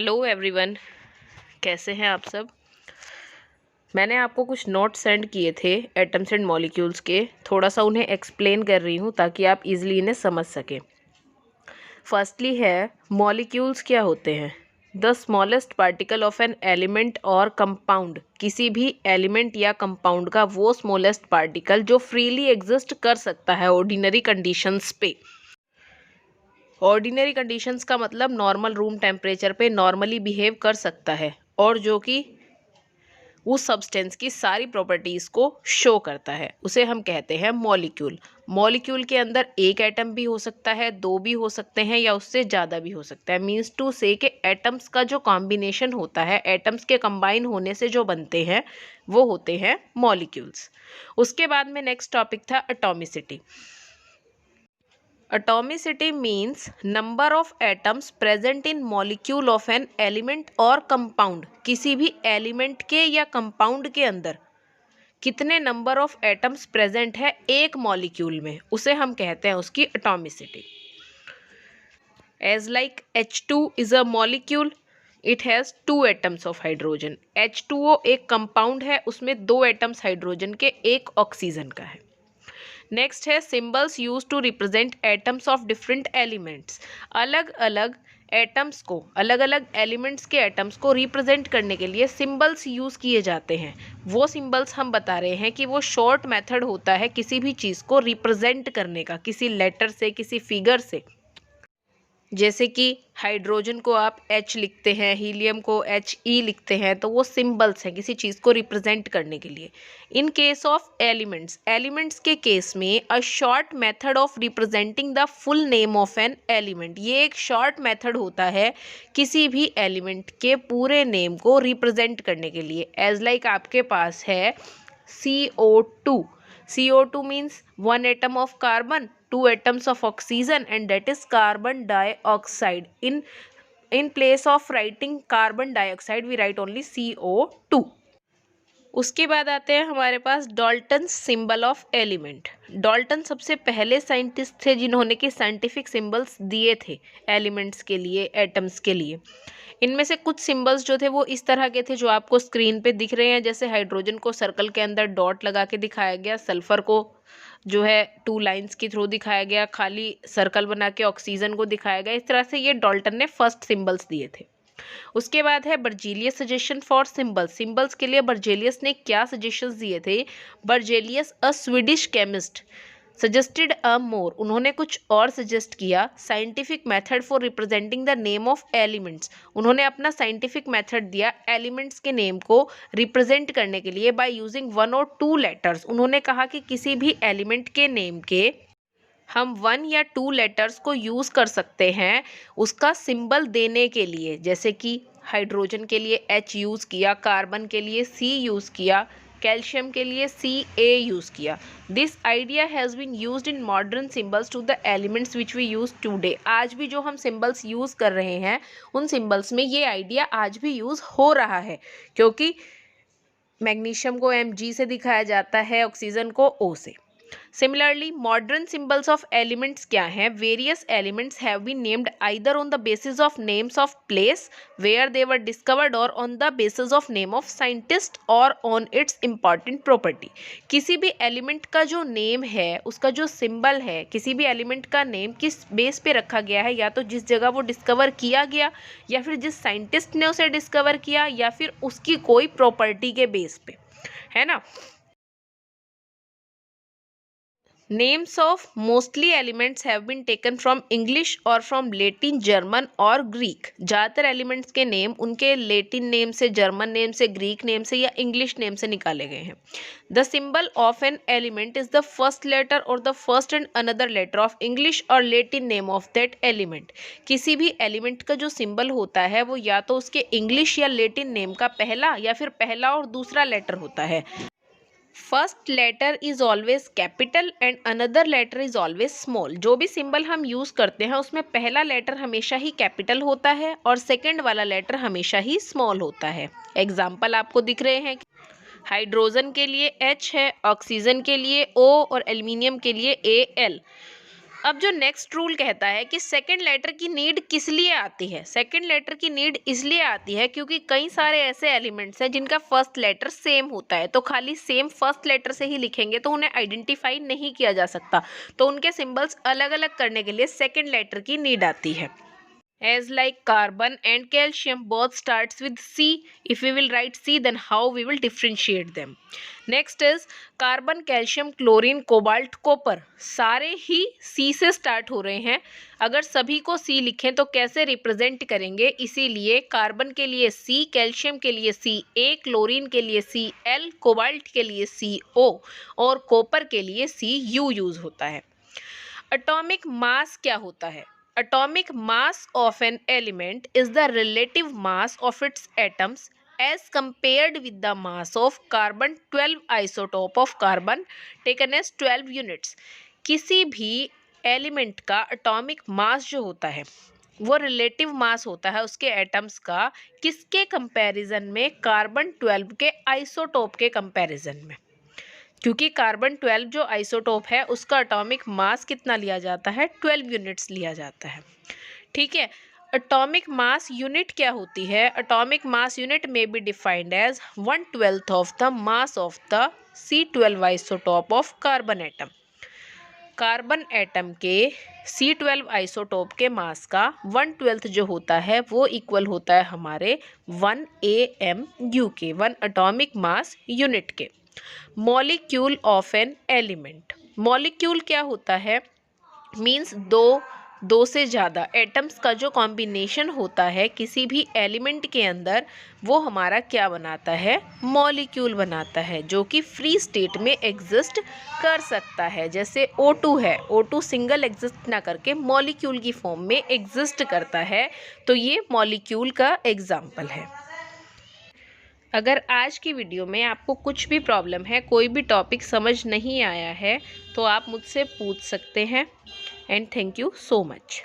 Hello everyone, कैसे हैं आप सब। मैंने आपको कुछ नोट्स सेंड किए थे एटम्स एंड मॉलिक्यूल्स के। थोड़ा सा उन्हें एक्सप्लेन कर रही हूँ ताकि आप इजीली इन्हें समझ सकें। फर्स्टली है, मॉलिक्यूल्स क्या होते हैं। The smallest particle of an element और कंपाउंड, किसी भी एलिमेंट या कंपाउंड का वो स्मॉलेस्ट पार्टिकल जो फ्रीली एग्जिस्ट कर सकता है ऑर्डिनरी कंडीशंस पे। ऑर्डिनरी कंडीशंस का मतलब नॉर्मल रूम टेम्परेचर पे नॉर्मली बिहेव कर सकता है और जो कि उस सब्सटेंस की सारी प्रॉपर्टीज़ को शो करता है, उसे हम कहते हैं मॉलिक्यूल। मॉलिक्यूल के अंदर एक एटम भी हो सकता है, दो भी हो सकते हैं या उससे ज़्यादा भी हो सकता है। मीन्स टू से कि एटम्स का जो कॉम्बिनेशन होता है, एटम्स के कंबाइन होने से जो बनते हैं वो होते हैं मॉलिक्यूल्स। उसके बाद में नेक्स्ट टॉपिक था atomicity. Atomicity means number of atoms present in molecule of an element or compound। किसी भी एलिमेंट के या कंपाउंड के अंदर कितने नंबर ऑफ एटम्स प्रेजेंट है एक मॉलिक्यूल में, उसे हम कहते हैं उसकी atomicity. As like H2 is a molecule, it has 2 atoms of hydrogen. H2O एक कंपाउंड है, उसमें 2 एटम्स हाइड्रोजन के, एक ऑक्सीजन का है। नेक्स्ट है symbols use to represent atoms of different elements. अलग अलग एटम्स को, अलग अलग एलिमेंट्स के एटम्स को रिप्रेजेंट करने के लिए सिंबल्स यूज किए जाते हैं। वो सिंबल्स हम बता रहे हैं कि वो शॉर्ट मेथड होता है किसी भी चीज़ को रिप्रेजेंट करने का, किसी लेटर से, किसी फिगर से। जैसे कि हाइड्रोजन को आप H लिखते हैं, हीलियम को HE लिखते हैं, तो वो सिंबल्स हैं किसी चीज़ को रिप्रेजेंट करने के लिए। In case of elements, elements के केस में a short method of representing the full name of an element, ये एक शॉर्ट मेथड होता है किसी भी एलिमेंट के पूरे नेम को रिप्रेजेंट करने के लिए। एज लाइक आपके पास है CO2। CO2 means 1 atom of carbon, 2 atoms of oxygen, and that is carbon dioxide. In place of writing carbon dioxide, we write only CO2. उसके बाद आते हैं हमारे पास Dalton symbol of element. Dalton सबसे पहले साइंटिस्ट थे जिन्होंने कि साइंटिफिक सिंबल्स दिए थे एलिमेंट्स के लिए, एटम्स के लिए। इनमें से कुछ सिंबल्स जो थे वो इस तरह के थे जो आपको स्क्रीन पे दिख रहे हैं। जैसे हाइड्रोजन को सर्कल के अंदर डॉट लगा के दिखाया गया, सल्फर को जो है 2 लाइंस के थ्रू दिखाया गया, खाली सर्कल बना के ऑक्सीजन को दिखाया गया। इस तरह से ये डाल्टन ने फर्स्ट सिंबल्स दिए थे। उसके बाद है Berzelius suggestion for symbols. Symbols के लिए बर्जेलियस ने क्या सजेशंस दिए थे। Berzelius a Swedish chemist suggested a more, उन्होंने कुछ और सजेस्ट किया, scientific method for representing the name of elements. उन्होंने अपना साइंटिफिक मेथड दिया एलिमेंट्स के नेम को रिप्रेजेंट करने के लिए बाय यूजिंग 1 और 2 लेटर्स। उन्होंने कहा कि किसी भी एलिमेंट के नेम के हम 1 या 2 लेटर्स को यूज़ कर सकते हैं उसका सिंबल देने के लिए। जैसे कि हाइड्रोजन के लिए H यूज़ किया, कार्बन के लिए C यूज़ किया, कैल्शियम के लिए Ca यूज़ किया। This idea has been used in modern symbols to the elements which we use today. आज भी जो हम सिंबल्स यूज़ कर रहे हैं उन सिंबल्स में ये आइडिया आज भी यूज़ हो रहा है, क्योंकि मैग्नीशियम को Mg से दिखाया जाता है, ऑक्सीजन को O से। Similarly, modern symbols of elements क्या हैं? Various elements have been named either on the basis of names of place where they were discovered or on the basis of name of scientist or on its important property। किसी भी element का जो name है, उसका जो symbol है, किसी भी एलिमेंट का नेम किस बेस पे रखा गया है, या तो जिस जगह वो डिस्कवर किया गया, या फिर जिस साइंटिस्ट ने उसे डिस्कवर किया, या फिर उसकी कोई प्रॉपर्टी के बेस पे, है ना। Names of mostly elements have been taken from English or from Latin, German और Greek। ज़्यादातर एलिमेंट्स के नेम उनके लेटिन नेम से, जर्मन नेम से, ग्रीक नेम से या इंग्लिश नेम से निकाले गए हैं। The symbol of an element is the first letter और the first and another letter of English और Latin name of that element. किसी भी एलिमेंट का जो सिंबल होता है वो या तो उसके इंग्लिश या लेटिन नेम का पहला या फिर पहला और दूसरा लेटर होता है। First letter is always capital and another letter is always small. जो भी सिंबल हम यूज़ करते हैं उसमें पहला लेटर हमेशा ही कैपिटल होता है और सेकंड वाला लेटर हमेशा ही स्मॉल होता है। एग्जाम्पल आपको दिख रहे हैं, हाइड्रोजन के लिए H है, ऑक्सीजन के लिए O और एल्युमिनियम के लिए Al। अब जो नेक्स्ट रूल कहता है कि सेकंड लेटर की नीड किस लिए आती है। सेकंड लेटर की नीड इसलिए आती है क्योंकि कई सारे ऐसे एलिमेंट्स हैं जिनका फर्स्ट लेटर सेम होता है, तो खाली सेम फर्स्ट लेटर से ही लिखेंगे तो उन्हें आइडेंटिफाई नहीं किया जा सकता, तो उनके सिंबल्स अलग अलग करने के लिए सेकंड लेटर की नीड आती है। As like carbon and calcium both starts with C. If we will write C, then how we will differentiate them? Next is carbon, calcium, chlorine, cobalt, copper. सारे ही C से start हो रहे हैं। अगर सभी को C लिखें तो कैसे रिप्रेजेंट करेंगे, इसीलिए कार्बन के लिए C, कैल्शियम के लिए Ca, क्लोरीन के लिए Cl, कोबाल्ट के लिए CO और कॉपर के लिए Cu यूज होता है। एटॉमिक मास क्या होता है? Atomic mass of an element is the relative mass of its atoms as compared with the mass of carbon 12 isotope of carbon taken as 12 units. किसी भी एलिमेंट का एटॉमिक मास जो होता है वो रिलेटिव मास होता है उसके एटम्स का, किसके कंपैरिजन में? कार्बन 12 के आइसोटोप के कंपैरिजन में, क्योंकि कार्बन 12 जो आइसोटोप है उसका एटॉमिक मास कितना लिया जाता है? 12 यूनिट्स लिया जाता है। ठीक है, एटॉमिक मास यूनिट क्या होती है? Atomic mass unit may be defined as 1/12 of the mass of the C12 isotope of carbon atom. Carbon atom के C12 आइसोटोप के मास का 1/12 जो होता है वो इक्वल होता है हमारे 1 AMU के, 1 एटॉमिक मास यूनिट के। Molecule of an element. Molecule क्या होता है? मीन्स दो से ज़्यादा एटम्स का जो कॉम्बिनेशन होता है किसी भी एलिमेंट के अंदर, वो हमारा क्या बनाता है? मॉलिक्यूल बनाता है, जो कि फ्री स्टेट में एग्जिस्ट कर सकता है। जैसे O2 है, O2 सिंगल एग्जिस्ट ना करके मॉलिक्यूल की फॉर्म में एग्जिस्ट करता है, तो ये मॉलिक्यूल का एग्जाम्पल है। अगर आज की वीडियो में आपको कुछ भी प्रॉब्लम है, कोई भी टॉपिक समझ नहीं आया है, तो आप मुझसे पूछ सकते हैं। And thank you so much.